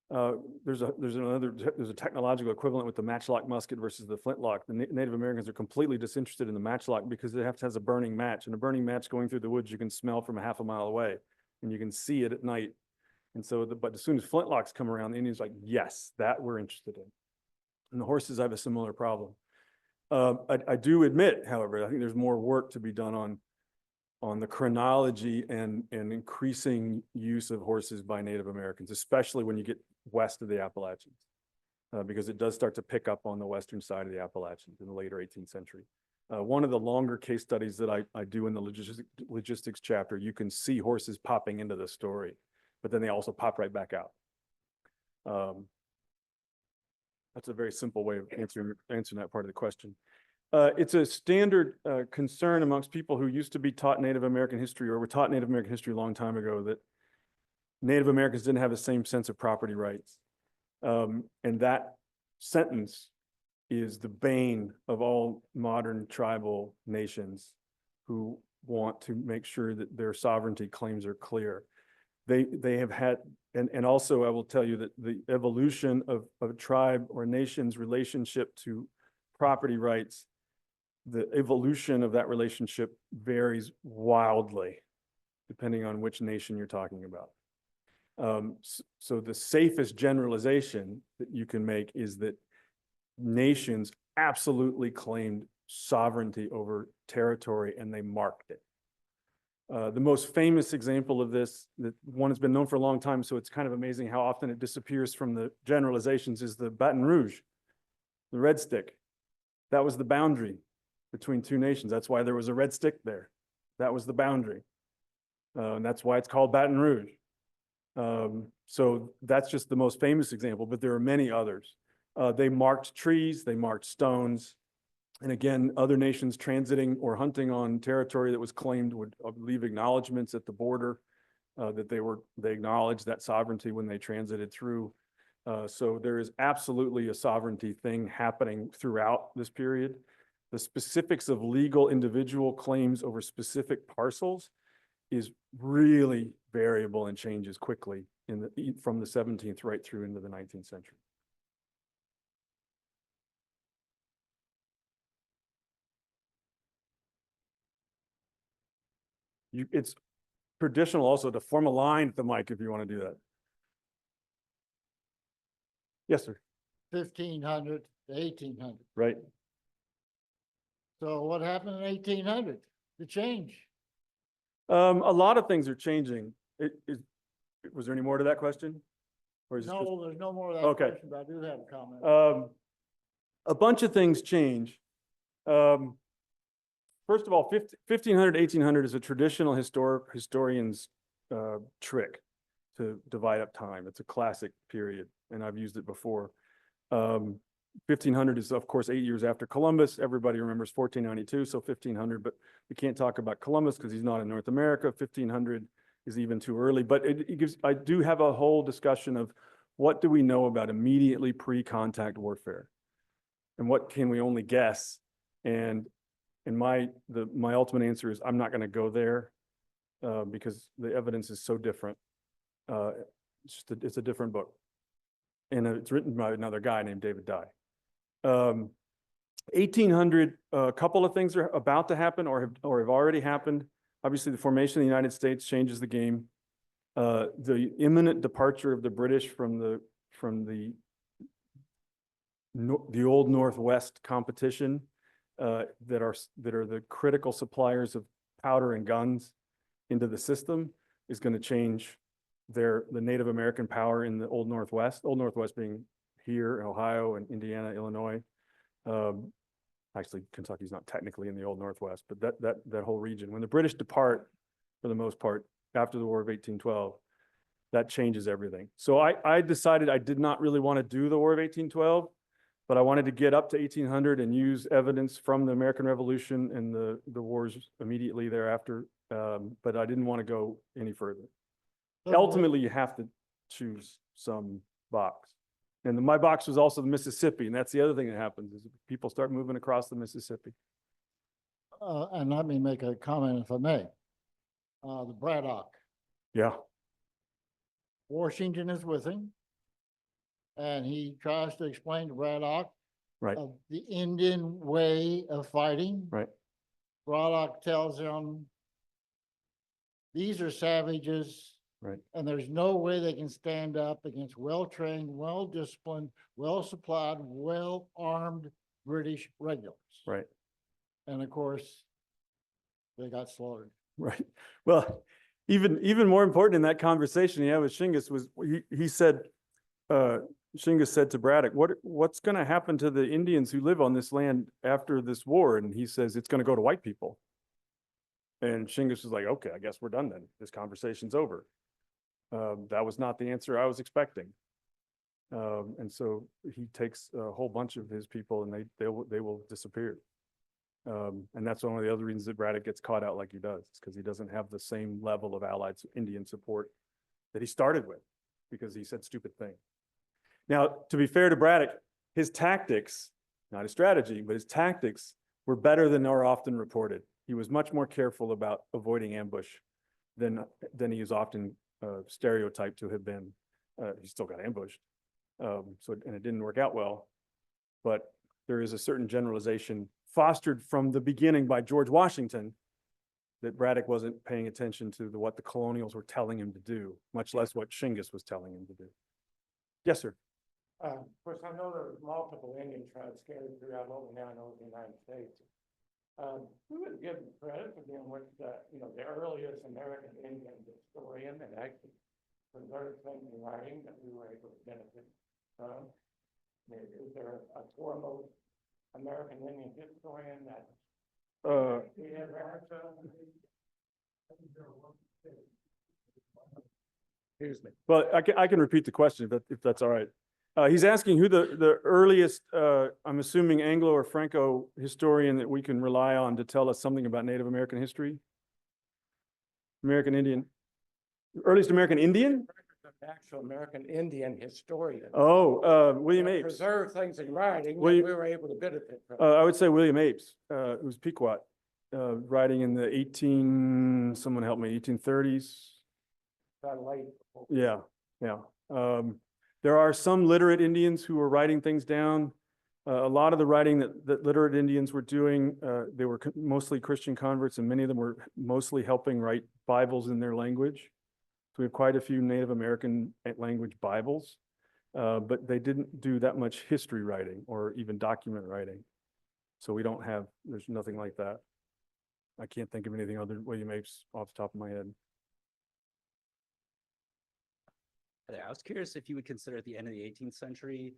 There's a technological equivalent with the matchlock musket versus the flintlock. The Native Americans are completely disinterested in the matchlock because it has a burning match, and a burning match going through the woods you can smell from a half a mile away, and you can see it at night. And so, but as soon as flintlocks come around, the Indians are like, yes, that we're interested in. And the horses have a similar problem. I do admit, however, I think there's more work to be done on the chronology and increasing use of horses by Native Americans, especially when you get west of the Appalachians, because it does start to pick up on the western side of the Appalachians in the later 18th century. One of the longer case studies that I do in the logistics chapter, you can see horses popping into the story, but then they also pop right back out. That's a very simple way of answering that part of the question. It's a standard concern amongst people who used to be taught Native American history or were taught Native American history a long time ago that Native Americans didn't have the same sense of property rights. And that sentence is the bane of all modern tribal nations who want to make sure that their sovereignty claims are clear. They have had, and also I will tell you that the evolution of a tribe or a nation's relationship to property rights, the evolution of that relationship varies wildly depending on which nation you're talking about. So the safest generalization that you can make is that nations absolutely claimed sovereignty over territory and they marked it. The most famous example of this, that one has been known for a long time, so it's kind of amazing how often it disappears from the generalizations, is the Baton Rouge, the red stick. That was the boundary between two nations. That's why there was a red stick there. That was the boundary. And that's why it's called Baton Rouge. So that's just the most famous example, but there are many others. They marked trees, they marked stones. And again, other nations transiting or hunting on territory that was claimed would leave acknowledgements at the border that they acknowledged that sovereignty when they transited through. So there is absolutely a sovereignty thing happening throughout this period. The specifics of legal individual claims over specific parcels is really variable and changes quickly from the 17th right through into the 19th century. It's traditional also to form a line at the mic if you want to do that. Yes, sir. 1500 to 1800. Right. So what happened in 1800? The change. A lot of things are changing. Was there any more to that question? Or is it just- No, there's no more of that Okay. question, but I do have a comment. A bunch of things change. First of all, 1500, 1800 is a traditional historian's trick to divide up time. It's a classic period, and I've used it before. 1500 is, of course, 8 years after Columbus. Everybody remembers 1492, so 1500, but we can't talk about Columbus because he's not in North America. 1500 is even too early, but it gives, I do have a whole discussion of what do we know about immediately pre-contact warfare? And what can we only guess? And my ultimate answer is I'm not going to go there because the evidence is so different. It's a different book, and it's written by another guy named David Dye. 1800, a couple of things are about to happen or have already happened. Obviously, the formation of the United States changes the game. The imminent departure of the British from the old Northwest competition that are the critical suppliers of powder and guns into the system is going to change the Native American power in the old Northwest being here in Ohio and Indiana, Illinois. Actually, Kentucky's not technically in the old Northwest, but that whole region. When the British depart, for the most part, after the War of 1812, that changes everything. So I decided I did not really want to do the War of 1812, but I wanted to get up to 1800 and use evidence from the American Revolution and the wars immediately thereafter. But I didn't want to go any further. Ultimately, you have to choose some box. And my box was also the Mississippi. And that's the other thing that happens is people start moving across the Mississippi. And let me make a comment if I may. The Braddock, Yeah, Washington is with him. And he tries to explain to Braddock right, of the Indian way of fighting. right, Braddock tells him, these are savages. right, And there's no way they can stand up against well-trained, well-disciplined, well-supplied, well-armed British regulars. right, And of course, they got slaughtered. right. Well, even more important in that conversation he had with Shingas was he said, Shingas said to Braddock, what's going to happen to the Indians who live on this land after this war? And he says, it's going to go to white people. And Shingas was like, okay, I guess we're done then. This conversation's over. That was not the answer I was expecting. And so he takes a whole bunch of his people and they will disappear. And that's one of the other reasons that Braddock gets caught out like he does, because he doesn't have the same level of Allied Indian support that he started with, because he said stupid things. Now, to be fair to Braddock, his tactics, not his strategy, but his tactics were better than are often reported. He was much more careful about avoiding ambush than he is often stereotyped to have been. He still got ambushed, and it didn't work out well. But there is a certain generalization fostered from the beginning by George Washington that Braddock wasn't paying attention to what the colonials were telling him to do, much less what Shingas was telling him to do. Yes, sir. Of course, I know there was multiple Indian tribes scattered throughout what we now know as the United States. Who would give credit for being what the earliest American Indian historian that actually preserved things in writing that we were able to benefit from? Is there a foremost American Indian historian that we have America? Excuse me. Well, I can repeat the question if that's all right. He's asking who the earliest, I'm assuming Anglo or Franco historian that we can rely on to tell us something about Native American history? American Indian, earliest American Indian? Actual American Indian historian. Oh, William that Apes. Preserve things in writing that William- we were able to benefit from. I would say William Apes. It was Pequot, writing in the someone help me, 1830s. Late. Yeah, yeah. There are some literate Indians who were writing things down. A lot of the writing that literate Indians were doing, they were mostly Christian converts, and many of them were mostly helping write Bibles in their language. So we have quite a few Native American language Bibles, but they didn't do that much history writing or even document writing. So we don't have, there's nothing like that. I can't think of anything other than William Apes off the top of my head. I was curious if you would consider at the end of the 18th century,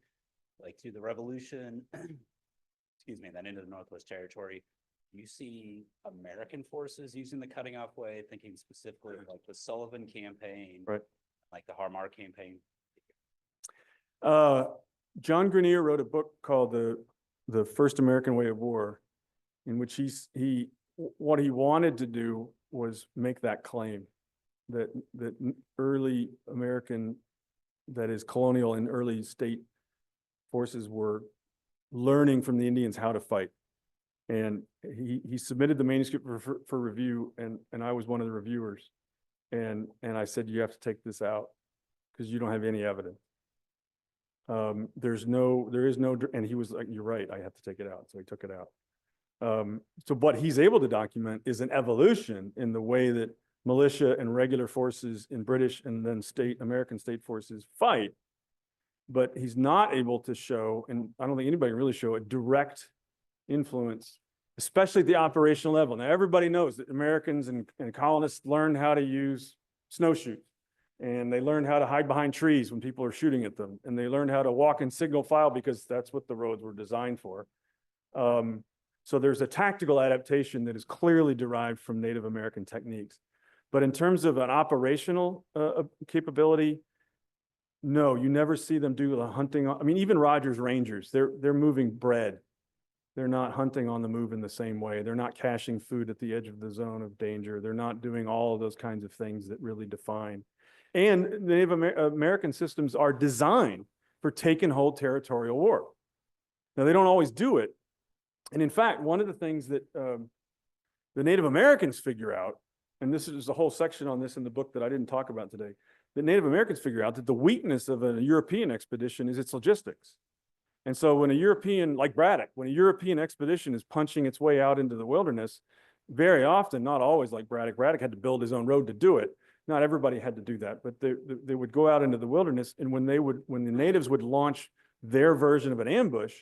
like through the Revolution, excuse me, then into the Northwest Territory, you see American forces using the cutting off way, thinking specifically like the Sullivan campaign, Right. like the Harmar campaign. John Grenier wrote a book called The First American Way of War, in which what he wanted to do was make that claim that early American, that is colonial and early state forces were learning from the Indians how to fight. And he submitted the manuscript for review, and I was one of the reviewers. And I said, you have to take this out because you don't have any evidence. There is no, and he was like, you're right, I have to take it out. So he took it out. So what he's able to document is an evolution in the way that militia and regular forces in British and then American state forces fight. But he's not able to show, and I don't think anybody can really show, a direct influence, especially at the operational level. Now, everybody knows that Americans and colonists learned how to use snowshoes, and they learned how to hide behind trees when people are shooting at them, and they learned how to walk in single file because that's what the roads were designed for. So there's a tactical adaptation that is clearly derived from Native American techniques. But in terms of an operational capability, no, you never see them do the hunting. I mean, even Rogers Rangers, they're moving bread. They're not hunting on the move in the same way. They're not caching food at the edge of the zone of danger. They're not doing all of those kinds of things that really define. And Native American systems are designed for take and hold territorial war. Now, they don't always do it. And in fact, one of the things that the Native Americans figure out, and this is a whole section on this in the book that I didn't talk about today, the Native Americans figure out that the weakness of a European expedition is its logistics. And so when a European, like Braddock, when a European expedition is punching its way out into the wilderness, very often, not always like Braddock had to build his own road to do it. Not everybody had to do that, but they would go out into the wilderness, and when the natives would launch their version of an ambush,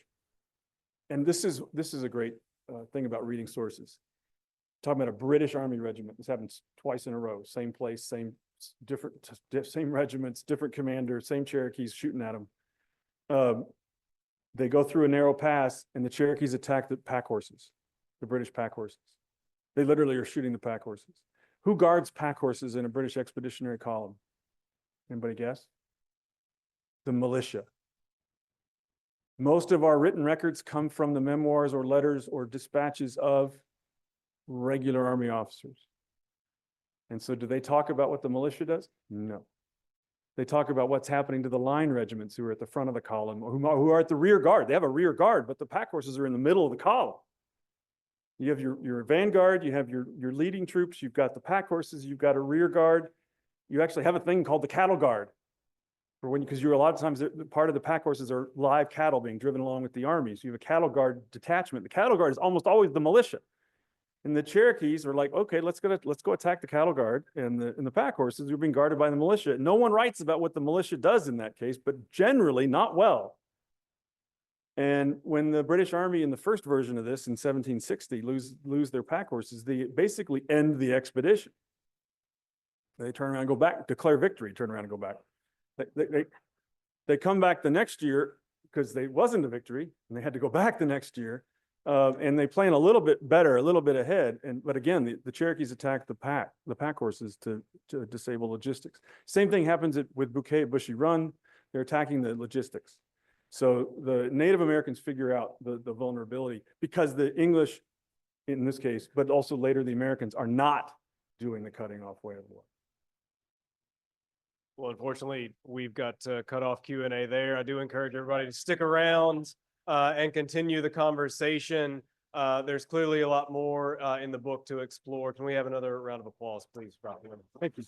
and this is a great thing about reading sources. Talking about a British Army regiment. This happens twice in a row. Same place, same regiments, different commander, same Cherokees shooting at them. They go through a narrow pass, and the Cherokees attack the pack horses, the British pack horses. They literally are shooting the pack horses. Who guards pack horses in a British expeditionary column? Anybody guess? The militia. Most of our written records come from the memoirs or letters or dispatches of regular Army officers. And so do they talk about what the militia does? No. They talk about what's happening to the line regiments who are at the front of the column, or who are at the rear guard. They have a rear guard, but the pack horses are in the middle of the column. You have your vanguard, you have your leading troops, you've got the pack horses, you've got a rear guard. You actually have a thing called the cattle guard. For when, because you're a lot of times part of the pack horses are live cattle being driven along with the army. So you have a cattle guard detachment. The cattle guard is almost always the militia. And the Cherokees were like, okay, let's go attack the cattle guard and the pack horses. We're being guarded by the militia. No one writes about what the militia does in that case, but generally not well. And when the British Army in the first version of this in 1760 lose their pack horses, they basically end the expedition. They turn around and go back, declare victory, turn around and go back. They come back the next year because they wasn't a victory and they had to go back the next year. And they plan a little bit better, a little bit ahead. But again, the Cherokees attack the pack horses to disable logistics. Same thing happens with Bouquet at Bushy Run. They're attacking the logistics. So the Native Americans figure out the vulnerability because the English, in this case, but also later the Americans, are not doing the cutting off way of war. Well, unfortunately, we've got to cut off Q&A there. I do encourage everybody to stick around and continue the conversation. There's clearly a lot more in the book to explore. Can we have another round of applause, please, Rob? Thank you.